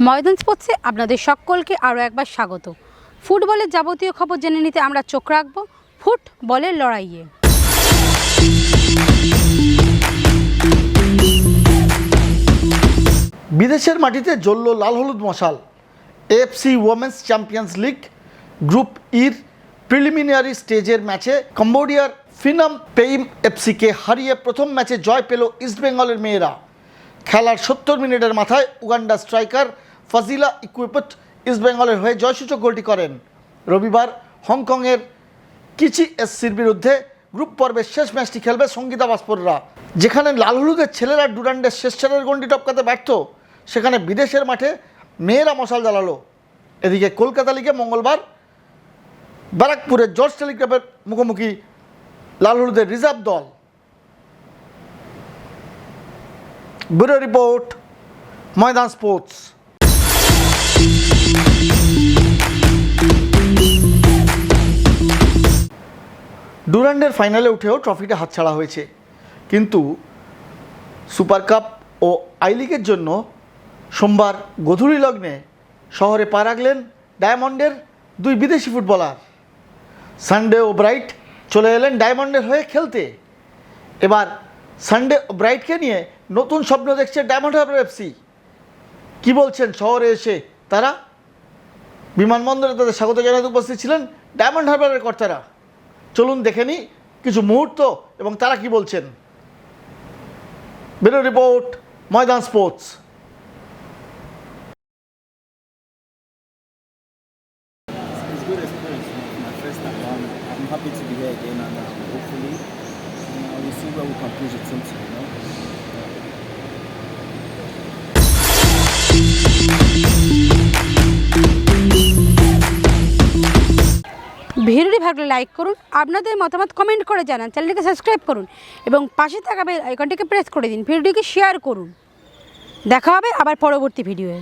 ময়দান স্পোর্টসে আপনাদের সকলকে আরও একবার স্বাগত। ফুটবলের যাবতীয় খবর জেনে নিতে আমরা চোখ রাখব ফুটবলের লড়াইয়ে। বিদেশের মাটিতে জ্বলল লাল হলুদ মশাল। AFC women's champions league group ইর প্রিলিমিনারি স্টেজের ম্যাচে কম্বোডিয়ার ফিনাম পেইম এফসিকে হারিয়ে প্রথম ম্যাচে জয় পেল ইস্টবেঙ্গলের মেয়েরা। খেলার 70 মিনিটের মাথায় উগান্ডা স্ট্রাইকার ফাজিলা ইকুইপট ইস্টবেঙ্গলের হয়ে জয়সূচক গোলটি করেন। রবিবার হংকংয়ের কিচি এসসির বিরুদ্ধে গ্রুপ পর্বের শেষ ম্যাচটি খেলবে সঙ্গীতা বাস্পররা। যেখানে লাল হলুদের ছেলেরা ডুরান্ডের শেষ চারের গন্ডি টপকাতে ব্যর্থ, সেখানে বিদেশের মাঠে মেয়েরা মশাল জ্বালালো। এদিকে কলকাতা লিগে মঙ্গলবার ব্যারাকপুরের জর্জ টেলিগ্রাফের মুখোমুখি লাল হলুদের রিজার্ভ দল। ব্যুরো রিপোর্ট, ময়দান স্পোর্টস। ডুরান্ডের ফাইনালে উঠেও ট্রফিটা হাতছাড়া হয়েছে, কিন্তু সুপার কাপ ও আই লিগের জন্য সোমবার গধূলি লগ্নে শহরে পা রাখলেন ডায়মন্ডের দুই বিদেশি ফুটবলার। সানডে ও ব্রাইট চলে এলেন ডায়মন্ডের হয়ে খেলতে। এবার সানডে ও ব্রাইটকে নিয়ে নতুন স্বপ্ন দেখছে ডায়মন্ড হারবার এফসি। কী বলছেন শহরে এসে তারা? বিমানবন্দরে তাদের স্বাগত জানাতে উপস্থিত ছিলেন ডায়মন্ড হারবারের কর্তারা। চলুন দেখে নিই কিছু মুহূর্ত এবং তারা কি বলছেন। Bureau report, Maidan sports. It's good experience. My first time around. I'm happy to be here again, and hopefully we'll see where we can push the team to. ভিডিওটি ভালো লাগলে লাইক করুন, আপনাদের মতামত কমেন্ট করে জানান, চ্যানেলটিকে সাবস্ক্রাইব করুন এবং পাশে থাকা বেল আইকনটিকে প্রেস করে দিন। ভিডিওটিকে শেয়ার করুন। দেখা হবে আবার পরবর্তী ভিডিওয়ে।